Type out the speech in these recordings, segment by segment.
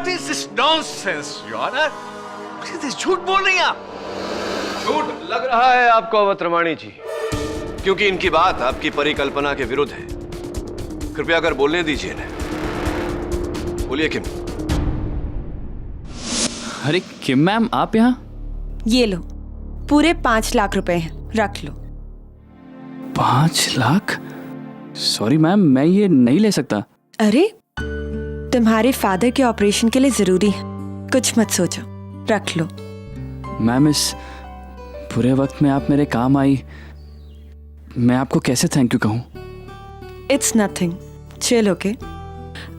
What is this nonsense, Your Honor? झूठ बोल रही हैं आप? झूठ लग रहा है आपको अवध रमाणी जी, क्योंकि इनकी बात आपकी परिकल्पना के विरुद्ध है। कृपया कर बोलने दीजिए इन्हें। बोलिए किम। अरे किम मैम, आप यहाँ? ये लो, पूरे 5 लाख रुपए हैं, रख लो। 5 लाख? सॉरी मैम, मैं ये नहीं ले सकता। अरे तुम्हारे फादर के ऑपरेशन के लिए जरूरी है, कुछ मत सोचो, रख लो। मैम, इस बुरे वक्त में आप मेरे काम आई, मैं आपको कैसे थैंक यू कहूँ? It's nothing, chill okay.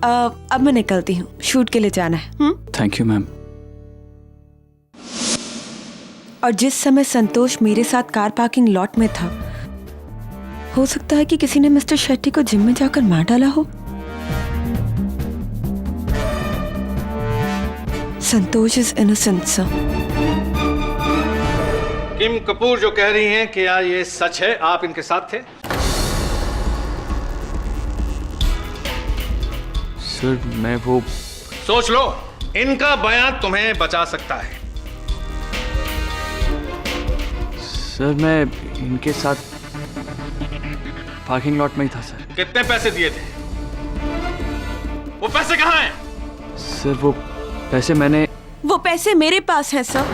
अब मैं निकलती हूँ, शूट के लिए जाना है। Thank you ma'am. और जिस समय संतोष मेरे साथ कार पार्किंग लॉट में था, हो सकता है कि किसी ने मिस्टर शेट्टी को जिम में जाकर मार डाला हो। संतोष इज इनोसेंट सर। किम कपूर जो कह रही हैं कि यार ये सच है, आप इनके साथ थे? सर मैं वो... सोच लो, इनका बयान तुम्हें बचा सकता है। सर मैं इनके साथ पार्किंग लॉट में ही था सर। कितने पैसे दिए थे? वो पैसे कहाँ हैं? सर वो पैसे मेरे पास हैं सर।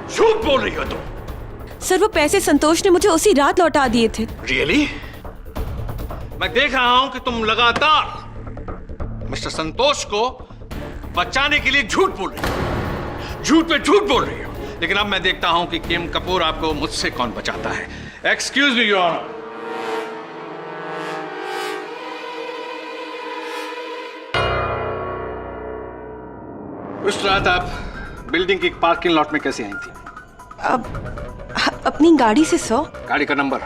झूठ बोल रही हो तुम। सर वो पैसे संतोष ने मुझे उसी रात लौटा दिए थे। रियली? मैं देख रहा हूं कि तुम लगातार मिस्टर संतोष को बचाने के लिए झूठ बोल रही हो, झूठ पे झूठ बोल रही हो। लेकिन अब मैं देखता हूं कि किम कपूर आपको मुझसे कौन बचाता है। Excuse me your honour. उस रात आप बिल्डिंग की पार्किंग लॉट में कैसे आई थी? अपनी गाड़ी से सर। गाड़ी का नंबर?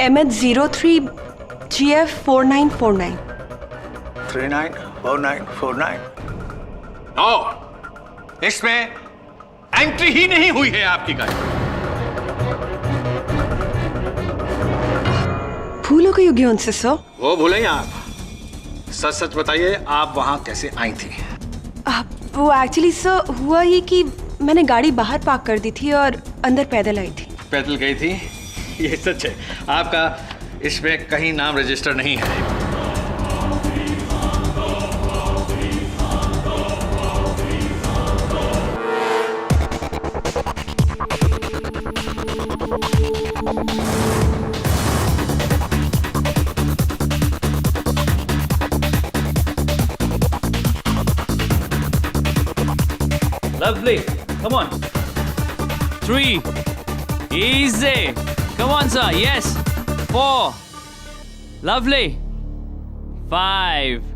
MH03 GF 4949। 394949। नो, इसमें एंट्री ही नहीं हुई है आपकी गाड़ी। भूल हो गई होगी उनसे सर। वो भूलेंगे आप। सच सच बताइए, आप वहां कैसे आई थी? वो एक्चुअली सर हुआ ये कि मैंने गाड़ी बाहर पार्क कर दी थी और अंदर पैदल आई थी। पैदल गई थी? ये सच है? आपका इसमें कहीं नाम रजिस्टर नहीं है? Lovely. Come on. 3. Easy. Come on, sir. Yes. 4. Lovely. 5.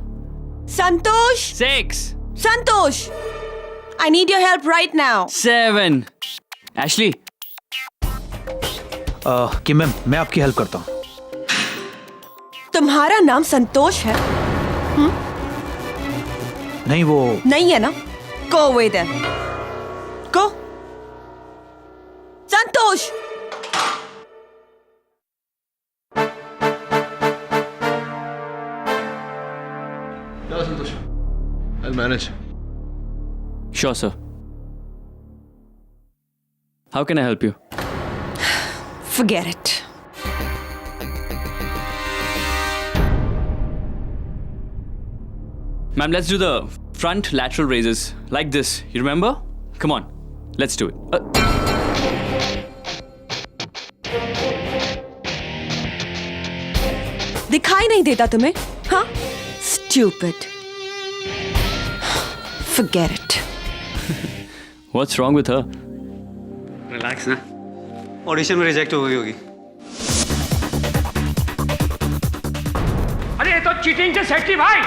Santosh! 6. Santosh! I need your help right now. 7. Ashley. कि मैम, मैं आपकी हेल्प करता हूँ। तुम्हारा नाम संतोष है? नहीं, वो नहीं है ना? Go away then. Go. Santosh! Yeah, Santosh. I'll manage. Sure, sir. How can I help you? Forget it. Ma'am, let's do the front lateral raises like this. You remember? Come on, let's do it. दिखाई नहीं देता तुम्हें? हाँ? Stupid. Forget it. What's wrong with her? Relax ना, audition में reject हो गई होगी। अरे ये तो चीटिंग से सेठी भाई।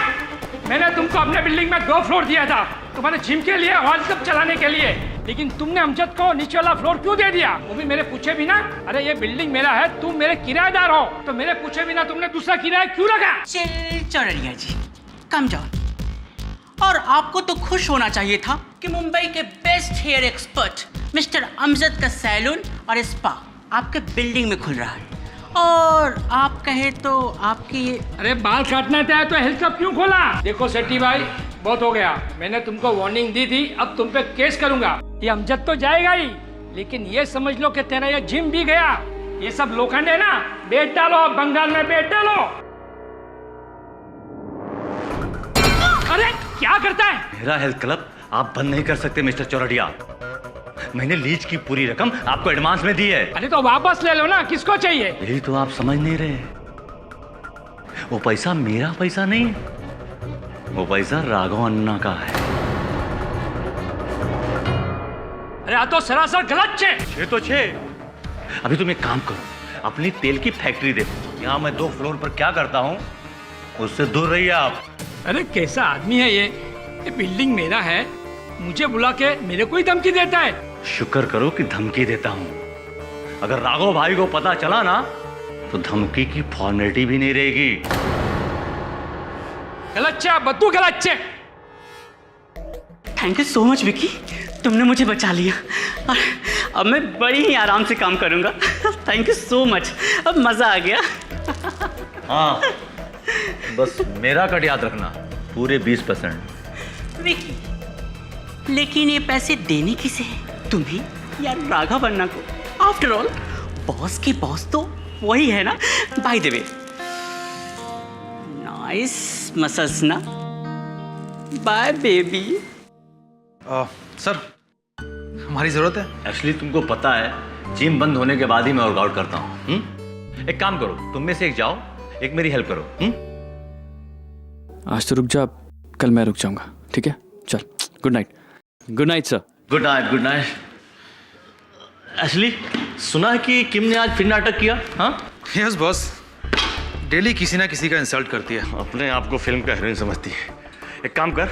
मैंने तुमको अपने बिल्डिंग में 2 फ्लोर दिया था तुम्हारे जिम के लिए, वर्ल्ड कप चलाने के लिए, लेकिन तुमने अमजद को नीचे वाला फ्लोर क्यों दे दिया? वो भी मेरे पूछे बिना। अरे ये बिल्डिंग मेरा है, तुम मेरे किराएदार हो, तो मेरे पूछे बिना तुमने दूसरा किराया क्यों लगा? चिल चौरड़िया जी, कम डाउन। और आपको तो खुश होना चाहिए था कि मुंबई के best hair expert mister Amjad का सैलून और स्पा आपके बिल्डिंग में खुल रहा है, और आप कहे तो आपकी अरे बाल काटना था तो हेल्थ क्लब क्यों खोला? देखो सेट्टी भाई, बहुत हो गया। मैंने तुमको वार्निंग दी थी, अब तुम पे केस करूंगा। ये अमजद तो जाएगा ही, लेकिन ये समझ लो कि तेरा ये जिम भी गया। ये सब लोखंड है ना, बेच डालो, बंगाल में बेच डालो। अरे क्या करता है? मेरा हेल्थ क्लब आप बंद नहीं कर सकते मिस्टर चौरडिया। मैंने लीज की पूरी रकम आपको एडवांस में दी है। अरे तो वापस ले लो ना, किसको चाहिए? यही तो आप समझ नहीं रहे। वो पैसा मेरा पैसा नहीं, वो पैसा राघव अन्ना का है। अरे आ तो सरासर गलत छे। छे तो छे। अभी तुम एक काम करो, अपनी तेल की फैक्ट्री देखो। यहाँ मैं 2 फ्लोर पर क्या करता हूँ, उससे दूर रहिए आप। अरे कैसा आदमी है ये बिल्डिंग मेरा है, मुझे बुला के मेरे को ही धमकी देता है। शुक्र करो कि धमकी देता हूँ। अगर राघव भाई को पता चला ना, तो धमकी की फॉर्मेलिटी भी नहीं रहेगी। गलत छे, बद्दू गलत छे। Thank you so much Vicky, तुमने मुझे बचा लिया और अब मैं बड़ी ही आराम से काम करूंगा। थैंक यू सो मच, अब मजा आ गया। हाँ, बस मेरा कट याद रखना, पूरे 20%। विकी, लेकिन ये पैसे देने किसे हैं? तुम्हें या राघव अन्ना को? आफ्टर ऑल बॉस के बॉस तो वही है ना। By the way, nice muscles ना। Bye baby. सर, हमारी जरूरत है। एक्चुअली तुमको पता है, जिम बंद होने के बाद ही मैं वर्कआउट करता हूँ। एक काम करो, तुम में से एक जाओ, एक मेरी हेल्प करो। आज तो रुक जा, कल मैं रुक जाऊंगा, ठीक है? चल, good night. Good night sir. Good night, good night. Actually सुना है कि किम ने आज फिर नाटक किया। हाँ, यस बॉस, डेली किसी ना किसी का इंसल्ट करती है। अपने आप को फिल्म का हीरोइन समझती है। एक काम कर,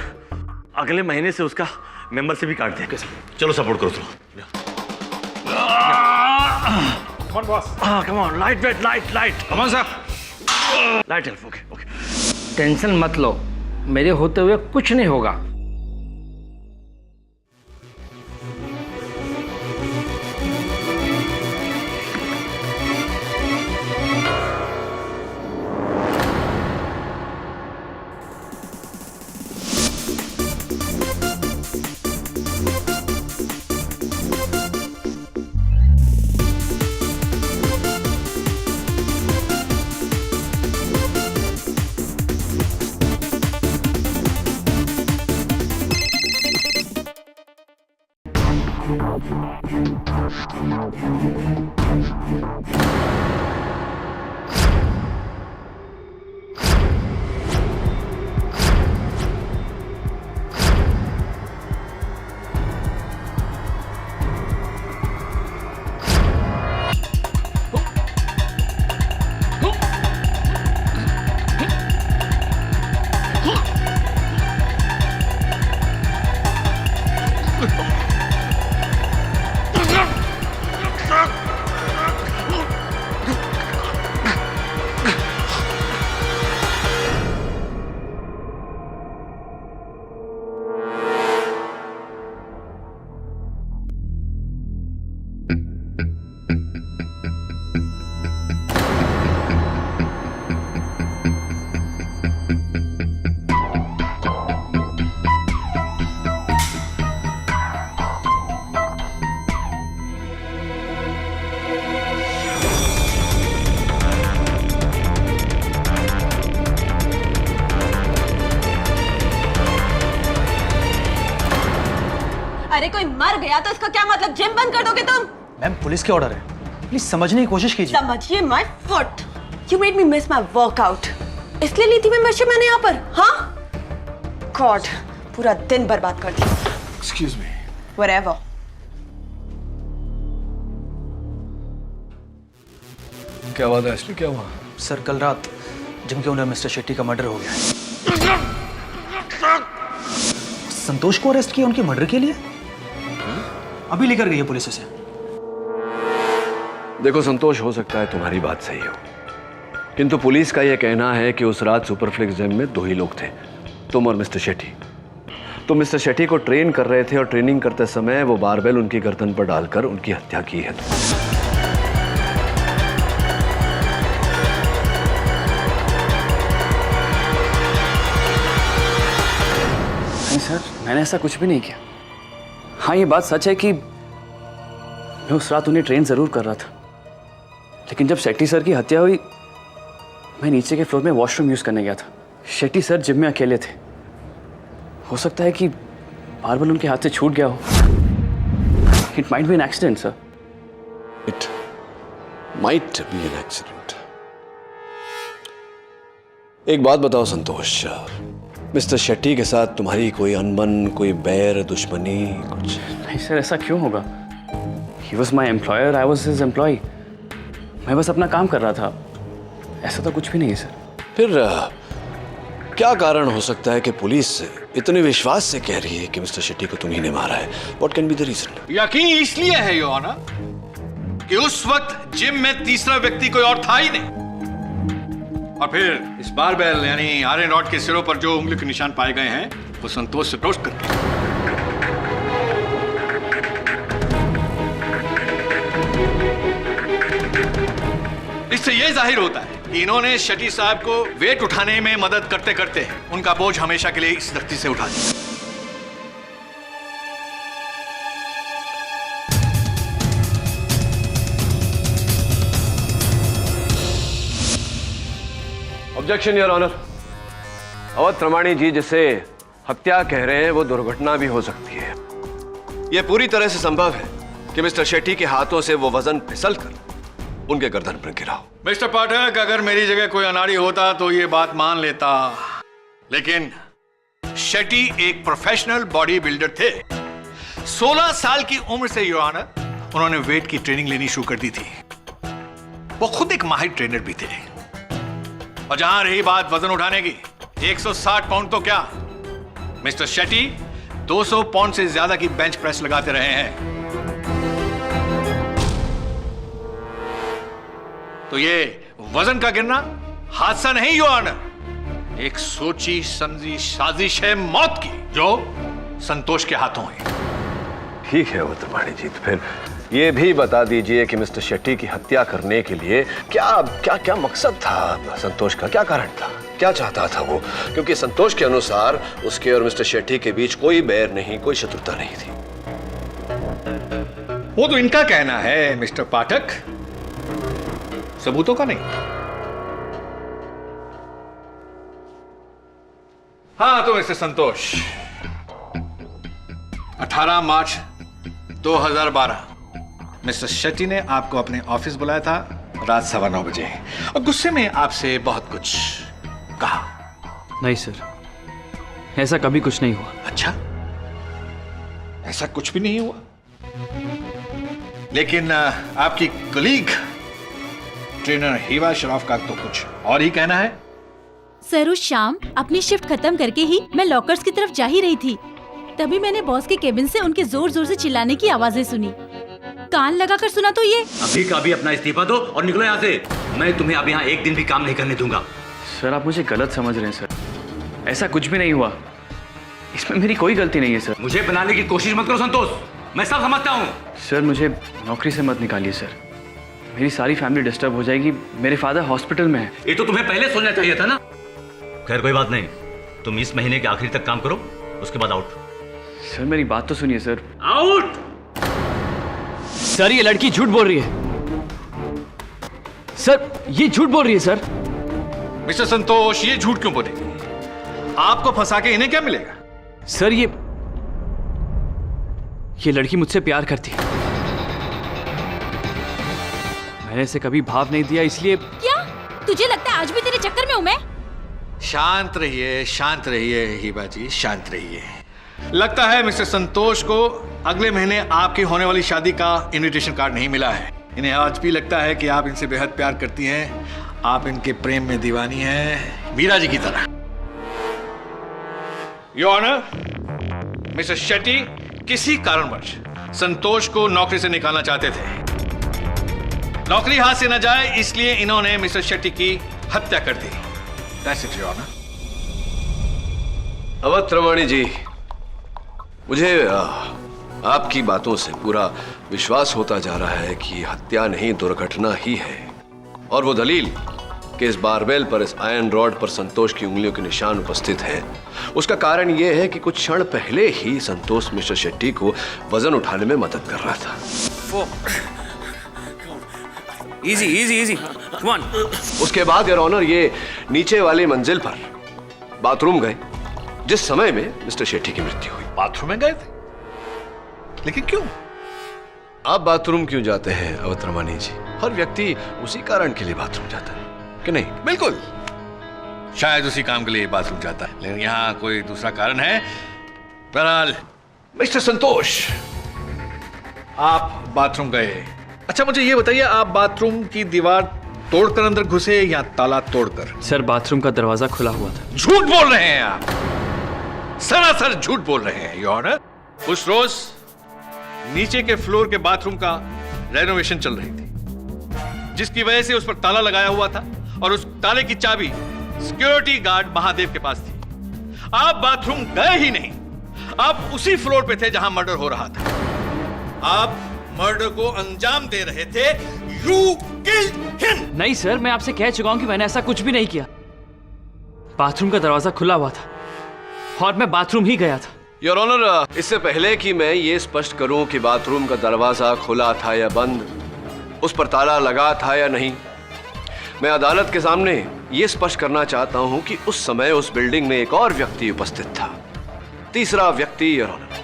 अगले महीने से उसका मेंबरशिप भी काट दे। चलो सपोर्ट करो। Come on, boss. Come on, light weight, light. Come on sir. Light help. Okay. Tension मत लो, मेरे होते हुए कुछ नहीं होगा। अरे कोई मर गया तो इसका क्या मतलब? जिम बंद कर दोगे तुम? मैम, पुलिस के ऑर्डर है, प्लीज समझने की कोशिश कीजिए। समझिए my foot, you made me miss my workout. इसलिए ली थी मेंबरशिप मैंने यहाँ पर। हाँ गॉड, पूरा दिन बर्बाद कर दिया। Excuse me. व्हाटएवर। क्या बात है असली, क्या हुआ? सर, कल रात जिम के ओनर मिस्टर शेट्टी का मर्डर हो गया। संतोष को अरेस्ट किया उनके मर्डर के लिए? अभी लेकर गई है पुलिस उसे। देखो संतोष, हो सकता है तुम्हारी बात सही हो, किंतु पुलिस का यह कहना है कि उस रात सुपरफ्लिक्स जिम में 2 ही लोग थे, तुम और मिस्टर शेट्टी। तुम मिस्टर शेट्टी को ट्रेन कर रहे थे और ट्रेनिंग करते समय वो बारबेल उनकी गर्दन पर डालकर उनकी हत्या की है। सर, मैंने ऐसा कुछ भी नहीं किया। हाँ, ये बात सच है कि मैं उस रात उन्हें ट्रेन ज़रूर कर रहा था, लेकिन जब शेट्टी सर की हत्या हुई मैं नीचे के फ्लोर में वॉशरूम यूज़ करने गया था। शेट्टी सर जिम में अकेले थे। हो सकता है कि मार्बल उनके हाथ से छूट गया हो। It might be an accident sir. It might be an accident. एक बात बताओ संतोष, मिस्टर शेट्टी के साथ तुम्हारी कोई अनबन, कोई बैर, दुश्मनी कुछ? नहीं सर, ऐसा क्यों होगा? He was my employer, I was his employ. मैं बस अपना काम कर रहा था, ऐसा तो कुछ भी नहीं है सर। फिर क्या कारण हो सकता है कि पुलिस इतने विश्वास से कह रही है कि मिस्टर शेट्टी को तुम्ही ने मारा है? What can be the reason? यकीन इसलिए है योर ऑनर कि उस वक्त जिम में तीसरा व्यक्ति कोई और था ही नहीं। और फिर इस बारबेल यानी आयरन रॉड के सिरों पर जो उंगली के निशान पाए गए हैं वो संतोष से टोस्ट करके। इससे यह जाहिर होता है कि इन्होंने शेट्टी साहब को वेट उठाने में मदद करते करते उनका बोझ हमेशा के लिए इस धरती से उठा दिया। Objection your honour. Awadh Pramani ji जिसे हत्या कह रहे हैं वो दुर्घटना भी हो सकती है। यह पूरी तरह से संभव है कि मिस्टर शेट्टी के हाथों से वो वजन फिसल कर उनके गर्दन पर गिरा हो। मिस्टर पाठक, अगर मेरी जगह कोई अनाड़ी होता तो ये बात मान लेता, लेकिन शेट्टी एक प्रोफेशनल बॉडी बिल्डर थे। 16 साल की उम्र से योर ऑनर उन्होंने वेट की ट्रेनिंग लेनी शुरू कर दी थी। वो खुद एक माहिर ट्रेनर भी थे। और जहां रही बात वजन उठाने की, 160 पाउंड तो क्या, मिस्टर शेट्टी 200 पाउंड से ज्यादा की बेंच प्रेस लगाते रहे हैं। तो ये वजन का गिरना हादसा नहीं योर ऑनर, एक सोची समझी साजिश है मौत की जो संतोष के हाथों है। ठीक है अवध प्रमाणी जी, तो फिर ये भी बता दीजिए कि मिस्टर शेट्टी की हत्या करने के लिए क्या क्या क्या मकसद था संतोष का? क्या कारण था? क्या चाहता था वो? क्योंकि संतोष के अनुसार उसके और मिस्टर शेट्टी के बीच कोई बैर नहीं, कोई शत्रुता नहीं थी। वो तो इनका कहना है मिस्टर पाठक, सबूतों का नहीं। हाँ तो मिस्टर संतोष, 18 मार्च 2012 मिस्टर शेट्टी ने आपको अपने ऑफिस बुलाया था रात 9:15 बजे और गुस्से में आपसे बहुत कुछ कहा। नहीं सर, ऐसा कभी कुछ नहीं हुआ। अच्छा, ऐसा कुछ भी नहीं हुआ? लेकिन आपकी कलीग ट्रेनर हिवा शराफ का तो कुछ और ही कहना है। सर उस शाम अपनी शिफ्ट खत्म करके ही मैं लॉकर्स की तरफ जा ही रही थी, तभी मैंने बॉस के केबिन से उनके जोर जोर से चिल्लाने की आवाजें सुनी। कान लगाकर सुना तो ये अभी का अभी अपना इस्तीफा दो और निकलो यहाँ से। मैं तुम्हें अब यहाँ एक दिन भी काम नहीं करने दूंगा। सर आप मुझे गलत समझ रहे हैं सर, ऐसा कुछ भी नहीं हुआ, इसमें मेरी कोई गलती नहीं है सर। मुझे बनाने की कोशिश मत करो संतोष, मैं सब समझता हूँ। सर मुझे नौकरी से मत निकालिए सर, मेरी सारी फैमिली डिस्टर्ब हो जाएगी। मेरे फादर हॉस्पिटल में है। ये तो तुम्हें पहले सोचना चाहिए था ना। खैर कोई बात नहीं, तुम इस महीने के आखिरी तक काम करो, उसके बाद आउट। सर मेरी बात तो सुनिए सर। आउट। सर ये लड़की झूठ बोल रही है। सर ये झूठ बोल रही है सर। मिस्टर संतोष, ये झूठ क्यों बोलेगी? आपको फंसा के इन्हें क्या मिलेगा? सर ये लड़की मुझसे प्यार करती है, मैंने इसे कभी भाव नहीं दिया, इसलिए। क्या तुझे लगता है आज भी तेरे चक्कर में हूँ मैं? शांत रहिए हिबा जी, शांत रहिए। लगता है मिस्टर संतोष को अगले महीने आपकी होने वाली शादी का इनविटेशन कार्ड नहीं मिला है। इन्हें आज भी लगता है कि आप इनसे बेहद प्यार करती हैं, आप इनके प्रेम में दीवानी हैं, मीरा जी की तरह। योर ऑनर, मिस्टर शेट्टी किसी कारणवश संतोष को नौकरी से निकालना चाहते थे। नौकरी हाथ से न जाए इसलिए इन्होंने मिस्टर शेट्टी की हत्या कर दी। That's it, Your Honor. Awadh Pramani जी, मुझे आपकी बातों से पूरा विश्वास होता जा रहा है कि हत्या नहीं दुर्घटना ही है। और वो दलील कि इस बारबेल पर, इस आयरन रॉड पर संतोष की उंगलियों के निशान उपस्थित हैं, उसका कारण यह है कि कुछ क्षण पहले ही संतोष मिस्टर शेट्टी को वजन उठाने में मदद कर रहा था। Easy easy easy, come on. उसके बाद योर ऑनर ये नीचे वाली मंजिल पर बाथरूम गए जिस समय में मिस्टर शेट्टी की मृत्यु हुई। बाथरूम में गए थे, लेकिन क्यों? आप बाथरूम क्यों जाते हैं अवतरमानी जी? हर व्यक्ति उसी कारण के लिए बाथरूम जाता है कि नहीं? बिल्कुल, शायद उसी काम के लिए बाथरूम जाता है, लेकिन यहाँ कोई दूसरा कारण है। बहरहाल मिस्टर संतोष, आप बाथरूम गए। अच्छा मुझे ये बताइए, आप बाथरूम की दीवार तोड़कर अंदर घुसे या ताला तोड़कर? सर, बाथरूम का दरवाजा खुला हुआ था। झूठ बोल रहे हैं आप, सरासर झूठ बोल रहे हैं योर ऑनर। उस रोज नीचे के फ्लोर के बाथरूम का रेनोवेशन चल रही थी, जिसकी वजह से उस पर ताला लगाया हुआ था और उस ताले की चाबी सिक्योरिटी गार्ड महादेव के पास थी। आप बाथरूम गए ही नहीं, आप उसी फ्लोर पे थे जहां मर्डर हो रहा था। आप मर्डर को अंजाम दे रहे थे। You killed him. नहीं सर, मैं आपसे कह चुका हूं कि मैंने ऐसा कुछ भी नहीं किया। बाथरूम का दरवाजा खुला हुआ था और मैं बाथरूम ही गया था। योर ऑनर, इससे पहले कि मैं ये स्पष्ट करूं कि बाथरूम का दरवाजा खुला था या बंद, उस पर ताला लगा था या नहीं, मैं अदालत के सामने ये स्पष्ट करना चाहता हूं कि उस समय उस बिल्डिंग में एक और व्यक्ति उपस्थित था। तीसरा व्यक्ति your honour.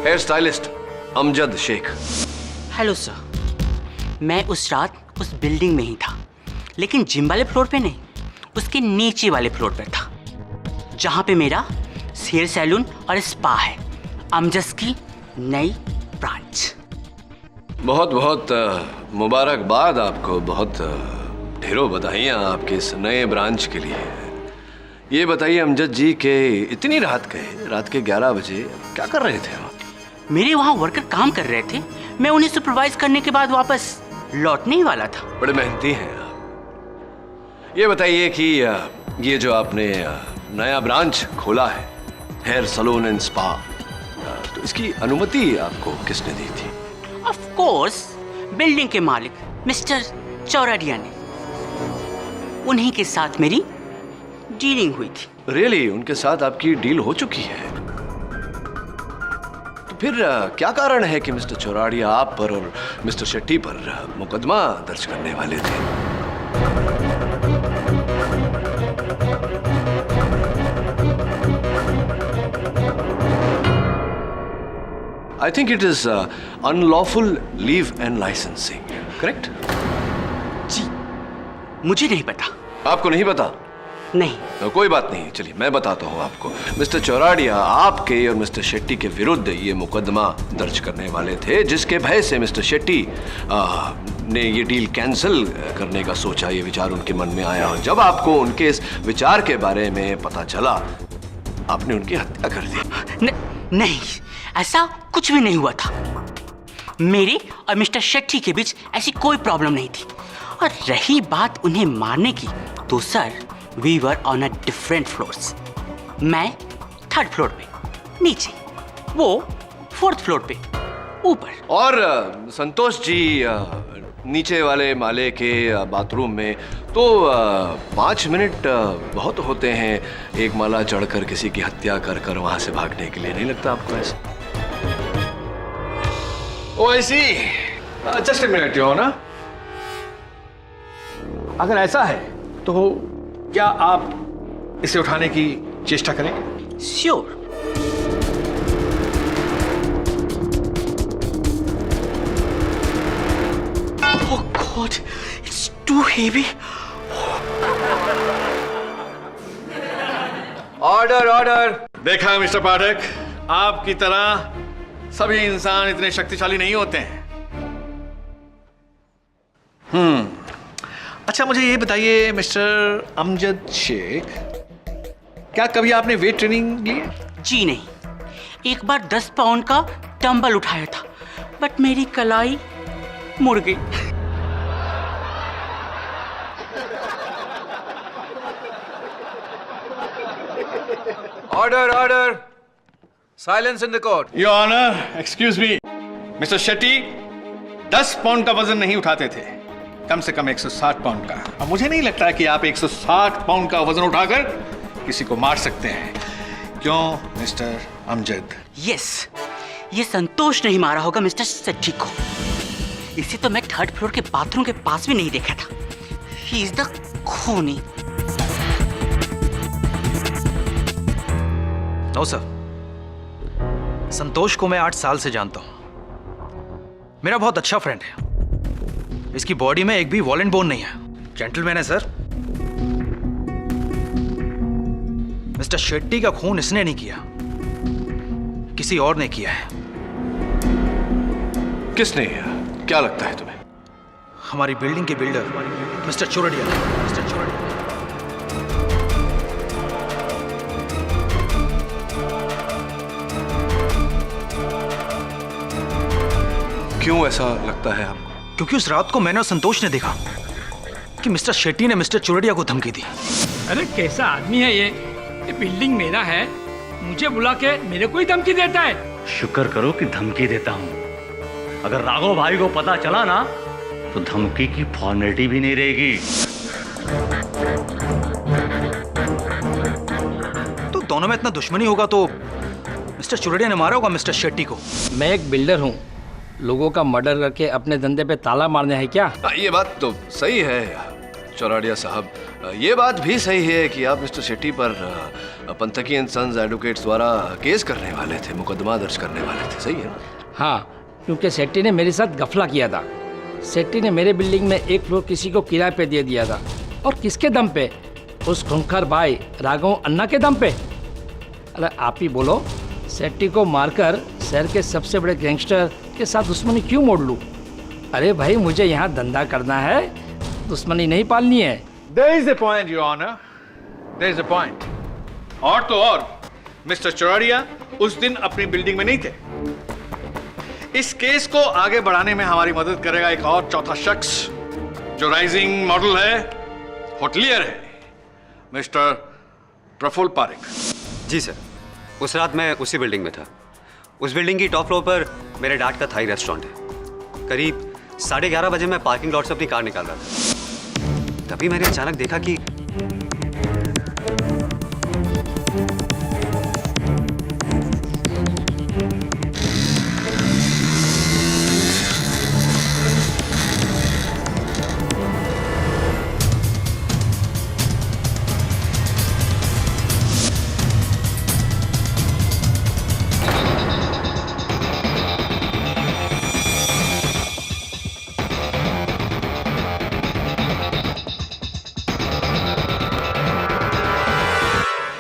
Hair stylist Amjad Shaikh. Hello sir, मैं उस रात उस बिल्डिंग में ही था, लेकिन जिम वाले फ्लोर पे नहीं, उसके नीचे वाले फ्लोर पे था, जहां पे मेरा हेयर सैलून और स्पा है, अमजद की नई ब्रांच। बहुत बहुत मुबारकबाद आपको, बहुत ढेरों बधाइयाँ आपके इस नए ब्रांच के लिए। ये बताइए अमजद जी के इतनी रात के 11 बजे क्या कर रहे थे आप? मेरे वहाँ वर्कर काम कर रहे थे, मैं उन्हें सुपरवाइज करने के बाद वापस लौटने ही वाला था। बड़े मेहनती हैं आप। ये बताइए कि ये जो आपने नया ब्रांच खोला है, हेयर सैलून एंड स्पा, तो इसकी अनुमति आपको किसने दी थी? ऑफ कोर्स बिल्डिंग के मालिक मिस्टर चौराडिया ने। उन्हीं के साथ मेरी डीलिंग हुई थी। रियली? उनके साथ आपकी डील हो चुकी है? तो फिर क्या कारण है कि मिस्टर चौराडिया आप पर और मिस्टर शेट्टी पर मुकदमा दर्ज करने वाले थे? I think it is unlawful leave and licensing, correct? जी, मुझे नहीं पता। आपको नहीं पता? नहीं। तो कोई बात नहीं, चलिए मैं बताता हूँ आपको। मिस्टर चौराडिया आपके और मिस्टर शेट्टी के विरुद्ध ये मुकदमा दर्ज करने वाले थे, जिसके भय से मिस्टर शेट्टी ने ये डील कैंसिल करने का सोचा, ये विचार उनके मन में आया। और जब आपको उनके इस विचार के बारे में पता चला, आपने उनकी हत्या कर दी। नहीं, ऐसा कुछ भी नहीं हुआ था। मेरे और मिस्टर शेट्टी के बीच ऐसी कोई प्रॉब्लम नहीं थी। और रही बात उन्हें मारने की, तो sir we were on a different floors. मैं 3rd फ्लोर पे नीचे, वो 4th फ्लोर पे ऊपर। और संतोष जी नीचे वाले माले के बाथरूम में, तो 5 मिनट बहुत होते हैं एक माला चढ़कर किसी की हत्या कर वहां से भागने के लिए, नहीं लगता आपको ऐसा? ओ ऐसी just a minute your honour, अगर ऐसा है तो क्या आप इसे उठाने की चेष्टा करेंगे? Sure. Oh God, it's too heavy. Order order. देखा मिस्टर पाठक, आपकी तरह सभी इंसान इतने शक्तिशाली नहीं होते हैं। अच्छा मुझे ये बताइए मिस्टर अमजद शेख, क्या कभी आपने वेट ट्रेनिंग ली है? जी नहीं, एक बार 10 पाउंड का डंबल उठाया था, बट मेरी कलाई मुड़ गई। Order order. Silence in the court. Your honour, excuse me. Mister Shetty 10 pound का वजन नहीं उठाते थे, कम से कम 160 पाउंड का। अब मुझे नहीं लगता है कि आप 160 पाउंड का वजन उठाकर किसी को मार सकते हैं, क्यों मिस्टर अमजद? यस, ये संतोष नहीं मारा होगा मिस्टर सेट्टी को। इसे तो मैं 3rd फ्लोर के बाथरूम के पास भी नहीं देखा था। ही इज द खूनी। नो सर, संतोष को मैं 8 साल से जानता हूं। मेरा बहुत अच्छा फ्रेंड है। इसकी बॉडी में एक भी वॉलेंट बोन नहीं है। जेंटलमैन है सर। मिस्टर शेट्टी का खून इसने नहीं किया, किसी और ने किया है। किसने? क्या लगता है तुम्हें? हमारी बिल्डिंग के builder mister Chordia. Mister Chordia. क्यों ऐसा लगता है आपको? क्योंकि उस रात को मैंने और संतोष ने देखा कि मिस्टर शेट्टी ने मिस्टर चोरडिया को धमकी दी। अरे कैसा आदमी है ये बिल्डिंग मेरा है, मुझे बुला के मेरे को ही धमकी देता है। शुक्र करो कि धमकी देता हूँ। अगर राघव भाई को पता चला ना तो धमकी की फॉर्मेलिटी भी नहीं रहेगी। तो दोनों में इतना दुश्मनी होगा तो मिस्टर चोरडिया ने मारा होगा मिस्टर शेट्टी को। मैं एक बिल्डर हूँ, लोगों का मर्डर करके अपने धंधे पे ताला मारना है क्या? ये बात तो सही है चौराडिया साहब। ये बात भी सही है कि आप मिस्टर शेट्टी पर पंथकी एंड सन्स एडवोकेट्स द्वारा केस करने वाले थे, मुकदमा दर्ज करने वाले थे। सही है? हाँ, क्योंकि शेट्टी ने मेरे साथ गफला किया था। शेट्टी ने मेरे बिल्डिंग में 1 फ्लोर किसी को किराए पे दे दिया था। और किसके दम पे? उस खूंखार भाई राघव अन्ना के दम पे। अरे आप ही बोलो, शेट्टी को मारकर शहर के सबसे बड़े गैंगस्टर के साथ दुश्मनी क्यों मोड़ लूं? अरे भाई, मुझे यहाँ धंधा करना है, दुश्मनी नहीं पालनी है। There is a point, Your Honor. There is a point. और तो और, मिस्टर चौराडिया उस दिन अपनी बिल्डिंग में नहीं थे। इस केस को आगे बढ़ाने में हमारी मदद करेगा एक और चौथा शख्स जो राइजिंग मॉडल है, होटलियर है, मिस्टर प्रफुल्ल पारेख। जी सर, उस रात मैं उसी बिल्डिंग में था। उस बिल्डिंग की टॉप फ्लोर पर मेरे डैड का थाई रेस्टोरेंट है। करीब 11:30 बजे मैं पार्किंग लॉट से अपनी कार निकाल रहा था। तभी मैंने अचानक देखा कि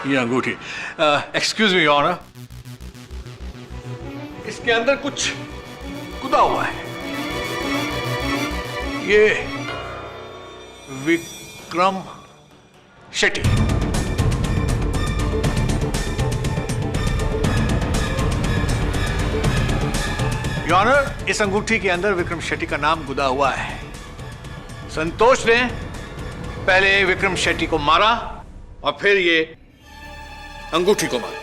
ये अंगूठी। एक्सक्यूज मी ऑनर, इसके अंदर कुछ गुदा हुआ है। ये विक्रम शेट्टी। योर ऑनर, इस अंगूठी के अंदर विक्रम शेट्टी का नाम गुदा हुआ है। संतोष ने पहले विक्रम शेट्टी को मारा और फिर ये अंगूठी को मारा।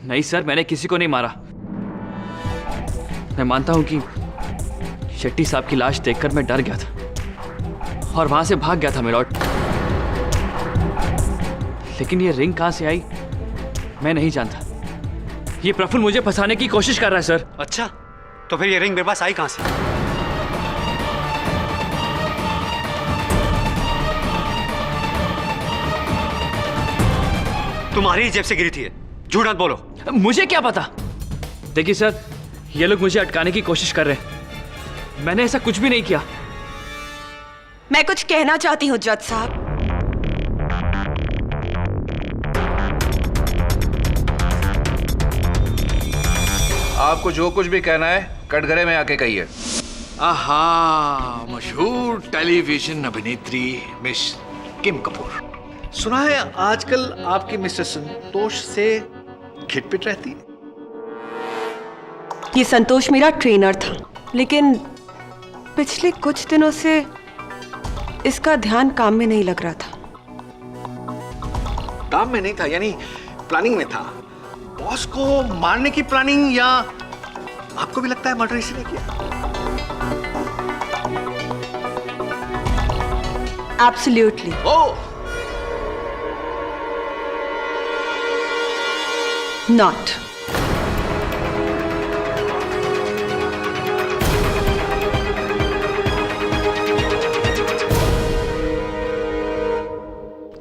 नहीं सर, मैंने किसी को नहीं मारा। मैं मानता हूं कि शेट्टी साहब की लाश देखकर मैं डर गया था और वहां से भाग गया था मेलॉर्ड। लेकिन ये रिंग कहां से आई मैं नहीं जानता। ये प्रफुल्ल मुझे फंसाने की कोशिश कर रहा है सर। अच्छा, तो फिर ये रिंग मेरे पास आई कहां से? तुम्हारी जेब से गिरी थी। झूठ मत बोलो। मुझे क्या पता। देखिए सर, ये लोग मुझे अटकाने की कोशिश कर रहे हैं। मैंने ऐसा कुछ भी नहीं किया। मैं कुछ कहना चाहती हूँ जज साहब। आपको जो कुछ भी कहना है कटघरे में आके कहिए। आहा, मशहूर टेलीविजन अभिनेत्री मिस किम कपूर। सुना है आजकल आपकी मिस्टर संतोष से खिटपिट रहती है। ये संतोष मेरा ट्रेनर था, लेकिन पिछले कुछ दिनों से इसका ध्यान काम में नहीं लग रहा था। काम में नहीं था यानी प्लानिंग में था। बॉस को मारने की प्लानिंग, या आपको भी लगता है मर्डर इसने किया? एब्सोल्युटली। Oh, not.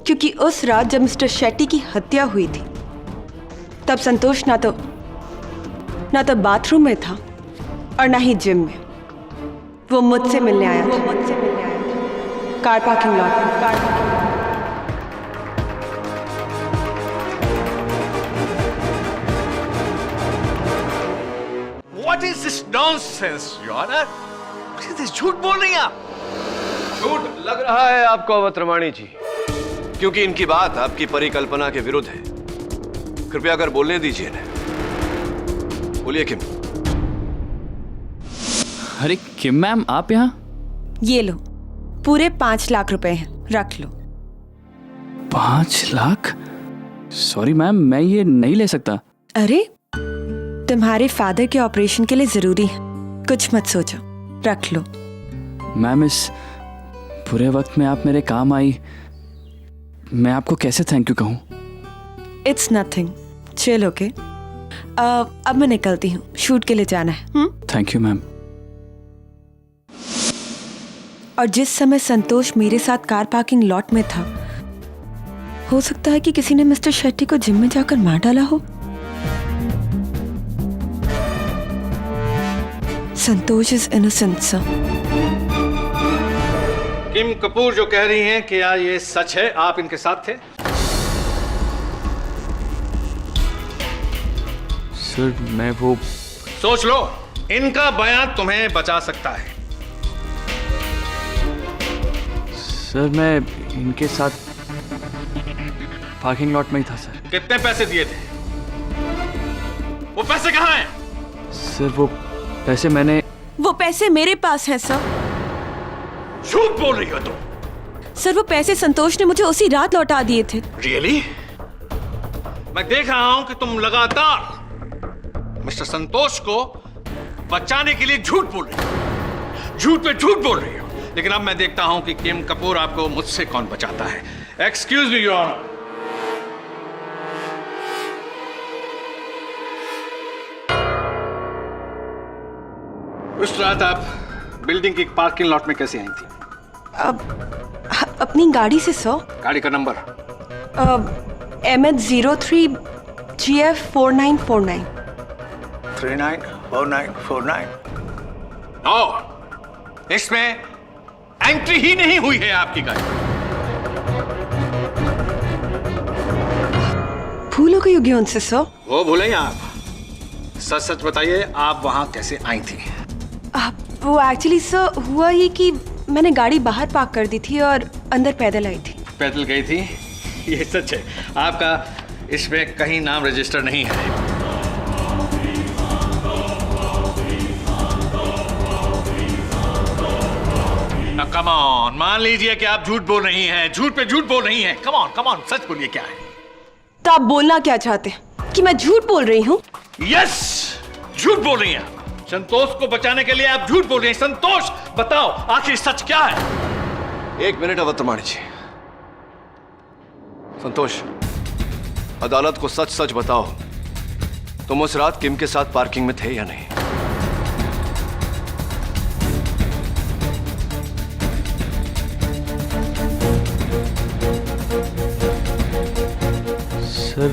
क्योंकि उस रात जब मिस्टर शेट्टी की हत्या हुई थी तब संतोष ना तो बाथरूम में था और ना ही जिम में। वो मुझसे मिलने आया था कार पार्किंग लॉट में। What is this nonsense your honour? झूठ बोल रही हैं आप। झूठ लग रहा है आपको अवतरमाणी जी, क्योंकि इनकी बात आपकी परिकल्पना के विरुद्ध है। कृपया कर बोलने दीजिए इन्हें। बोलिए किम। अरे किम मैम, आप यहाँ? ये लो, पूरे 5 लाख रुपए हैं, रख लो। 5 लाख? सॉरी मैम, मैं ये नहीं ले सकता। अरे तुम्हारे फादर के ऑपरेशन के लिए जरूरी है, कुछ मत सोचो, रख लो। मैम, इस बुरे वक्त में आप मेरे काम आई, मैं आपको कैसे थैंक यू कहूँ? It's nothing, chill okay. अब मैं निकलती हूँ, शूट के लिए जाना है। Thank you ma'am. और जिस समय संतोष मेरे साथ कार पार्किंग लॉट में था, हो सकता है कि किसी ने मिस्टर शेट्टी को जिम में जाकर मार डाला हो। संतोष इज इनोसेंट सर। किम कपूर जो कह रही हैं, क्या ये सच है? आप इनके साथ थे? सर मैं वो सोच लो, इनका बयान तुम्हें बचा सकता है। सर मैं इनके साथ पार्किंग लॉट में ही था सर। कितने पैसे दिए थे? वो पैसे कहाँ हैं? सर वो पैसे मेरे पास हैं सर। झूठ बोल रही हो तुम। सर वो पैसे संतोष ने मुझे उसी रात लौटा दिए थे। रियली? मैं देख रहा हूं कि तुम लगातार मिस्टर संतोष को बचाने के लिए झूठ बोल रही हो, झूठ पे झूठ बोल रही हो। लेकिन अब मैं देखता हूं कि किम कपूर आपको मुझसे कौन बचाता है। Excuse me your honour. उस रात आप बिल्डिंग की पार्किंग लॉट में कैसे आई थी? अपनी गाड़ी से सर। गाड़ी का नंबर? MH03 GF 4949। 394949। नो, इसमें एंट्री ही नहीं हुई है आपकी गाड़ी। भूल हो गई होगी उनसे सर। वो भूलेंगे आप। सच सच बताइए, आप वहां कैसे आई थी? वो एक्चुअली सर हुआ ये कि मैंने गाड़ी बाहर पार्क कर दी थी और अंदर पैदल आई थी। पैदल गई थी? ये सच है। आपका इसमें कहीं नाम रजिस्टर नहीं है। कम ऑन, मान लीजिए कि आप झूठ बोल रही हैं, झूठ पे झूठ बोल रही हैं। कम ऑन, सच बोलिए, क्या है? तो आप बोलना क्या चाहते हैं कि मैं झूठ बोल रही हूँ? यस, झूठ बोल रही हैं आप। संतोष को बचाने के लिए आप झूठ बोल रही हैं। संतोष, बताओ आखिर सच क्या है? 1 मिनट अवतरमाणी जी। संतोष, अदालत को सच सच बताओ, तुम उस रात किम के साथ पार्किंग में थे या नहीं? सर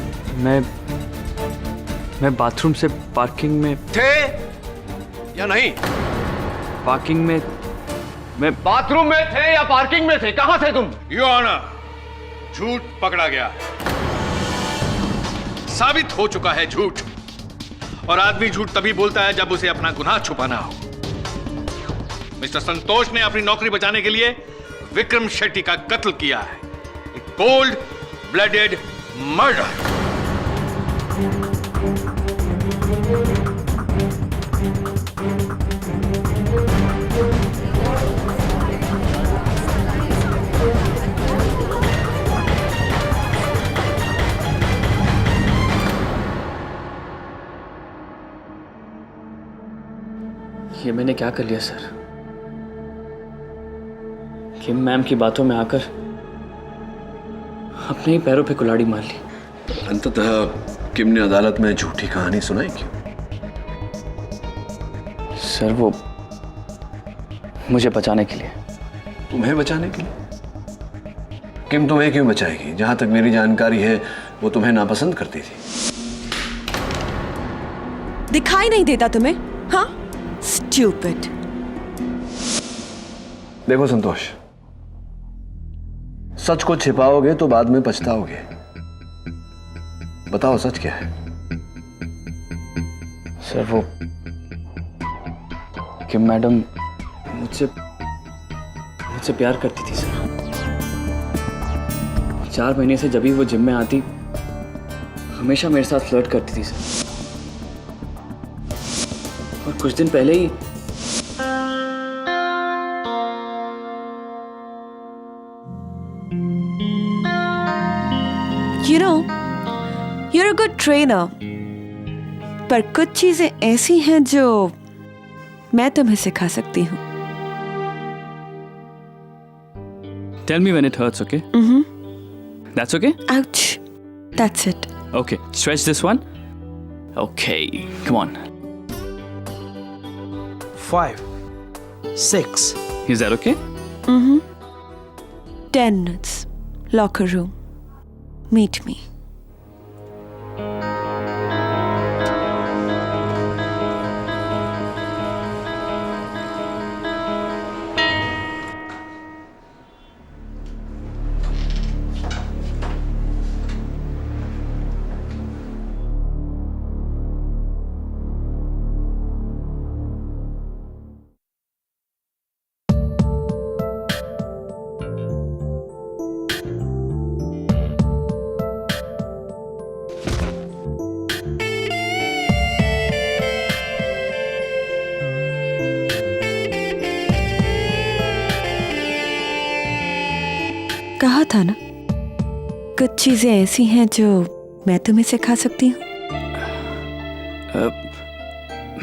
मैं बाथरूम से पार्किंग में थे या नहीं? पार्किंग में मैं बाथरूम में थे या पार्किंग में थे? कहां थे तुम? योर ऑनर, झूठ पकड़ा गया, साबित हो चुका है झूठ। और आदमी झूठ तभी बोलता है जब उसे अपना गुनाह छुपाना हो। मिस्टर संतोष ने अपनी नौकरी बचाने के लिए विक्रम शेट्टी का कत्ल किया है। Cold blooded murder. ये मैंने क्या कर लिया सर? किम मैम की बातों में आकर अपने ही पैरों पे कुल्हाड़ी मार ली। अंततः किम ने अदालत में झूठी कहानी सुनाई क्यों? सर वो मुझे बचाने के लिए। तुम्हें बचाने के लिए? किम तुम्हें क्यों बचाएगी? जहां तक मेरी जानकारी है वो तुम्हें नापसंद करती थी। दिखाई नहीं देता तुम्हें? हाँ, स्टूपिड। देखो संतोष, सच को छिपाओगे तो बाद में पछताओगे। बताओ सच क्या है? सर वो किम मैडम मुझसे प्यार करती थी सर। 4 महीने से जब भी वो जिम में आती हमेशा मेरे साथ फ्लर्ट करती थी सर। और कुछ दिन पहले ही You know, you're a good trainer. पर कुछ चीजें ऐसी हैं जो मैं तुम्हें सिखा सकती हूँ। Tell me when it hurts, okay? That's okay? Ouch. That's it. Okay, stretch this one. Okay, come on. 5, 6. Is that okay? 10 minutes. Locker room. Meet me. कहा था ना, कुछ चीजें ऐसी हैं जो मैं तुम्हें सिखा सकती हूँ।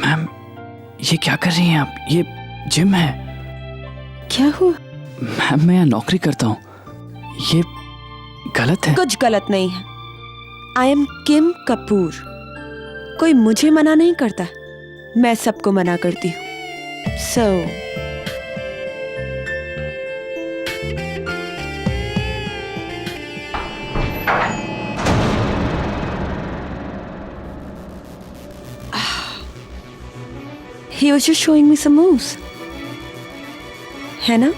मैम, ये क्या कर रही हैं आप? ये जिम है। क्या हुआ? मैम, मैं यहाँ नौकरी करता हूँ। ये गलत है। कुछ गलत नहीं है। आई एम किम कपूर। कोई मुझे मना नहीं करता, मैं सबको मना करती हूँ। सो he was just showing me some moves, है ना?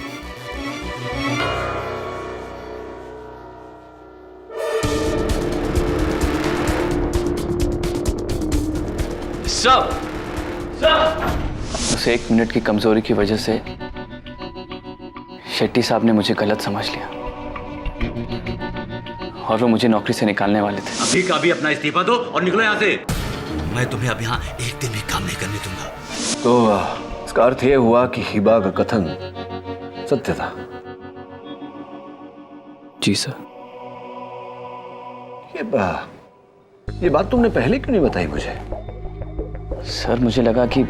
बस 1 मिनट की कमजोरी की वजह से शेट्टी साहब ने मुझे गलत समझ लिया और वो मुझे नौकरी से निकालने वाले थे। अभी का भी अपना इस्तीफा दो और निकलो यहाँ से। मैं तुम्हें अब यहाँ एक दिन भी काम नहीं करने दूंगा। तो इसका अर्थ यह हुआ कि हिबा का कथन सत्य था। जी सर। ये बात तुमने पहले क्यों नहीं बताई मुझे? सर, मुझे लगा कि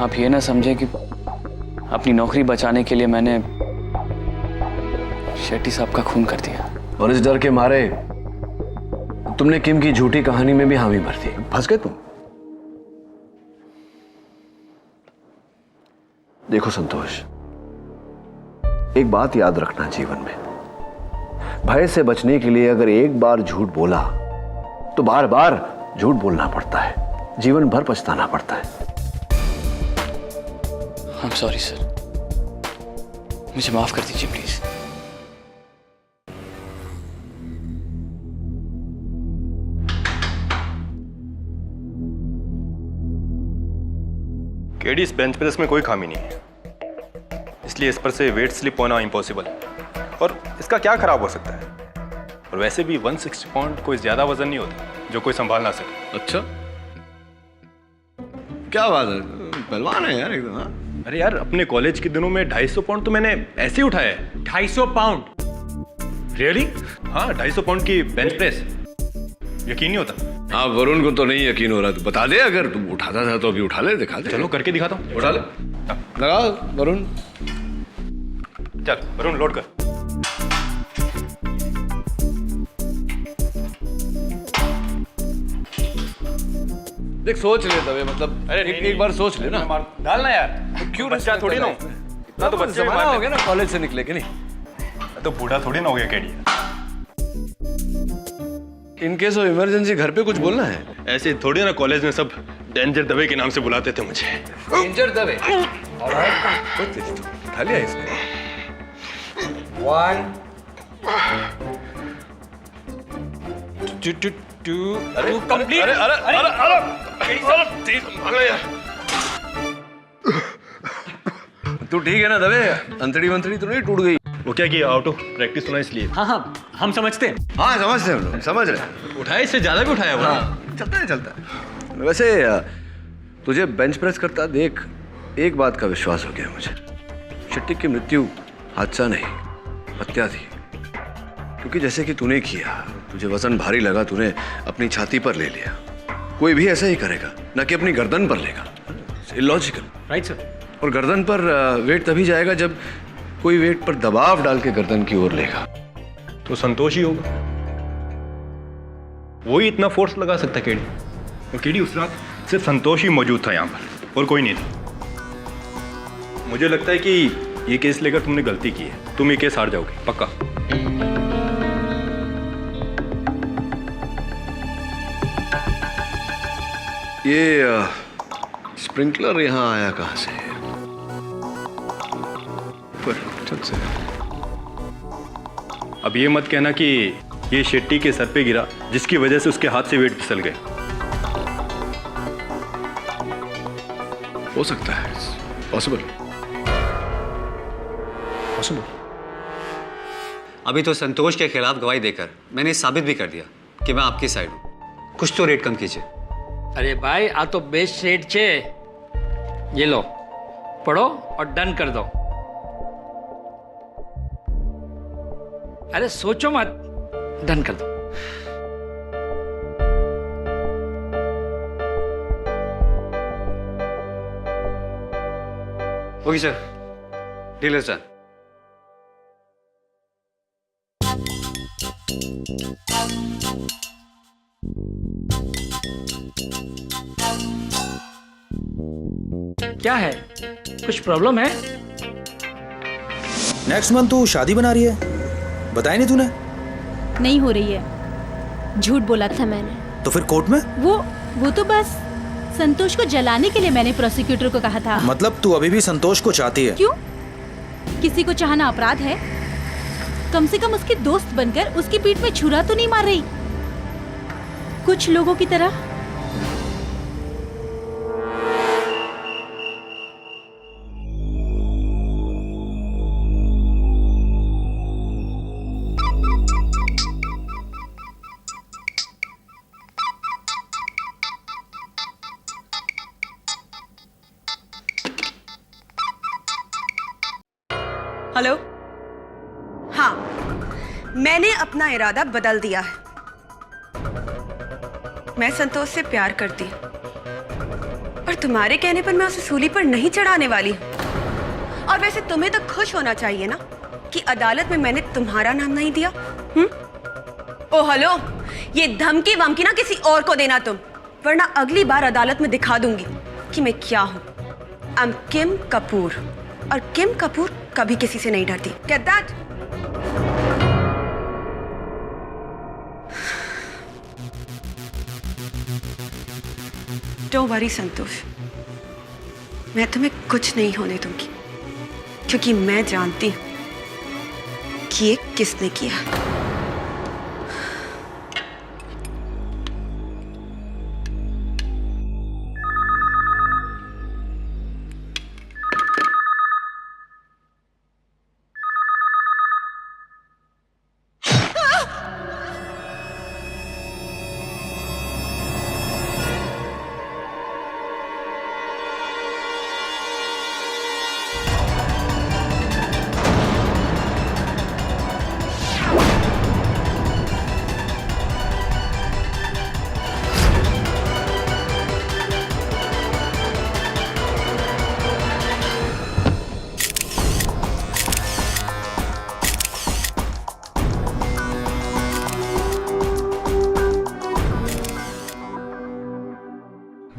आप ये ना समझे कि अपनी नौकरी बचाने के लिए मैंने शेट्टी साहब का खून कर दिया। और इस डर के मारे तुमने किम की झूठी कहानी में भी हामी भर दी। फंस गए तुम। देखो संतोष, एक बात याद रखना जीवन में, भय से बचने के लिए अगर एक बार झूठ बोला तो बार बार झूठ बोलना पड़ता है, जीवन भर पछताना पड़ता है। आई एम सॉरी सर, मुझे माफ कर दीजिए प्लीज। केडी, इस बेंच प्रेस में कोई खामी नहीं है, इसलिए इस पर से वेट स्लिप होना इम्पॉसिबल है। और इसका क्या खराब हो सकता है? और वैसे भी 160 पाउंड कोई ज्यादा वजन नहीं होता जो कोई संभाल ना सके। अच्छा, क्या बात है, पहलवान है यार एकदम। हाँ? अरे यार, अपने कॉलेज के दिनों में 250 पाउंड तो मैंने ऐसे ही उठाया है। 250 पाउंड? रियली? हाँ, 250 पाउंड की बेंच प्रेस। यकीन नहीं होता। हाँ, वरुण को तो नहीं यकीन हो रहा। तू बता दे, अगर तू उठाता था तो अभी उठा ले, दिखा दे। चलो करके दिखाता हूँ। उठा ले, लगा वरुण। चल वरुण लोड कर। देख सोच ले दबे, मतलब एक बार सोच ले ना। डालना यार, क्यों बच्चा थोड़ी ना हूँ। इतना तो बच्चे जमाना हो गया ना कॉलेज से निकले के नहीं। तो बूढ़ा थोड़ी ना हो गया कैडी। इन केस ऑफ इमरजेंसी घर पे कुछ बोलना है? ऐसे थोड़ी ना कॉलेज में सब डेंजर दवे के नाम से बुलाते थे मुझे। डेंजर दबे? उठा लिया इसने। 1 2 कंप्लीट। अरे अरे अरे अरे तू ठीक है ना दबे? अंतड़ी वंतड़ी तो नहीं टूट गई? वो क्या किया, आउट ऑफ प्रैक्टिस होना इसलिए। हाँ, हम समझते हैं। हाँ समझते हैं हम लोग, समझ रहे हैं। उठाया, इससे ज्यादा भी उठाया हुआ। चलता है चलता है। वैसे तुझे बेंच प्रेस करता देख एक बात का विश्वास हो गया मुझे। शेट्टी की मृत्यु हादसा नहीं, हत्या थी। क्योंकि जैसे कि तूने किया, तुझे वजन भारी लगा, तूने अपनी छाती पर ले लिया। कोई भी ऐसा ही करेगा, ना कि अपनी गर्दन पर लेगा। इलॉजिकल। Right sir. और गर्दन पर वेट तभी जाएगा जब कोई वेट पर दबाव डाल के गर्दन की ओर लेगा। तो संतोष ही होगा, वो ही इतना फोर्स लगा सकता केडी। और केडी उस रात सिर्फ संतोष ही मौजूद था यहाँ पर और कोई नहीं था। मुझे लगता है कि ये केस लेकर तुमने गलती की है। तुम ये केस हार जाओगे पक्का। ये स्प्रिंकलर यहाँ आया कहाँ से? ऊपर छत से। अब ये मत कहना कि ये शेट्टी के सर पे गिरा जिसकी वजह से उसके हाथ से वेट फिसल गए। हो सकता है, पॉसिबल। अभी तो संतोष के खिलाफ गवाही देकर मैंने साबित भी कर दिया कि मैं आपकी साइड हूं। कुछ तो रेट कम कीजिए। अरे भाई आ तो बेस्ट सेट छे। ये लो, पढ़ो और डन कर दो। अरे सोचो मत, डन कर दो। Okay sir, deal is done. क्या है, कुछ प्रॉब्लम है? नेक्स्ट मंथ तू शादी बना रही है, बताया नहीं तूने? नहीं हो रही है, झूठ बोला था मैंने। तो फिर कोर्ट में? वो तो बस संतोष को जलाने के लिए मैंने प्रोसिक्यूटर को कहा था। मतलब तू अभी भी संतोष को चाहती है? क्यों? किसी को चाहना अपराध है? कम से कम उसकी दोस्त बनकर उसकी पीठ में छुरा तो नहीं मार रही, कुछ लोगों की तरह। हेलो। हाँ, मैंने अपना इरादा बदल दिया है। मैं संतोष से प्यार करती हूँ और तुम्हारे कहने पर मैं उसे सूली पर नहीं चढ़ाने वाली हूँ। और वैसे तुम्हें तो खुश होना चाहिए ना कि अदालत में मैंने तुम्हारा नाम नहीं दिया। ओ हेलो, ये धमकी वमकी ना किसी और को देना तुम, वरना अगली बार अदालत में दिखा दूंगी कि मैं क्या हूँ। आई एम किम कपूर और किम कपूर कभी किसी से नहीं डरती। Get that? Don't worry संतोष, मैं तुम्हें कुछ नहीं होने दूंगी, क्योंकि मैं जानती हूं कि ये किसने किया।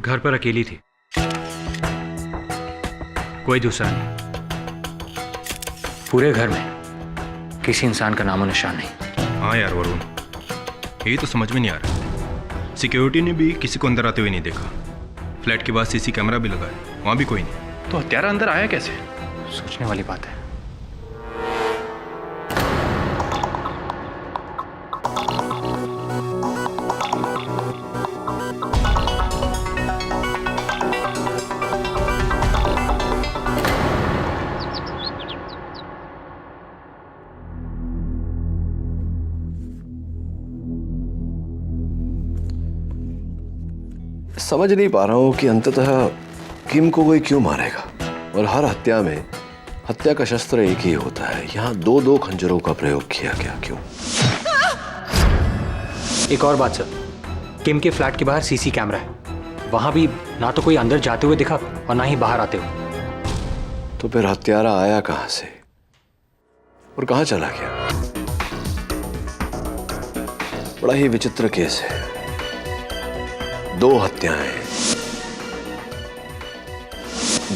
घर पर अकेली थी, कोई दूसरा नहीं। पूरे घर में किसी इंसान का नामो निशान नहीं। हाँ यार वरुण, यही तो समझ में नहीं आ रहा। सिक्योरिटी ने भी किसी को अंदर आते हुए नहीं देखा। फ्लैट के बाद सीसी कैमरा भी लगा है, वहाँ भी कोई नहीं। तो हत्यारा अंदर आया कैसे? सोचने वाली बात है। समझ नहीं पा रहा हूं कि अंततः किम को कोई क्यों मारेगा। और हर हत्या में हत्या का शस्त्र एक ही होता है, यहाँ दो दो खंजरों का प्रयोग किया गया, क्यों? एक और बात सर, किम के फ्लैट के बाहर सीसी कैमरा है, वहां भी ना तो कोई अंदर जाते हुए दिखा और ना ही बाहर आते हुए। तो फिर हत्यारा आया कहां से और कहां चला गया? बड़ा ही विचित्र केस है। दो हत्याएं,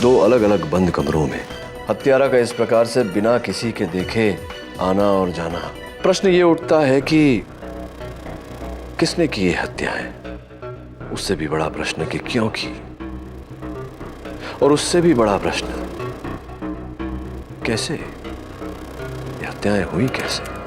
दो अलग अलग बंद कमरों में। हत्यारा का इस प्रकार से बिना किसी के देखे आना और जाना। प्रश्न ये उठता है कि किसने की ये हत्याएं? उससे भी बड़ा प्रश्न कि क्यों की? और उससे भी बड़ा प्रश्न, कैसे? ये हत्याएं हुई कैसे?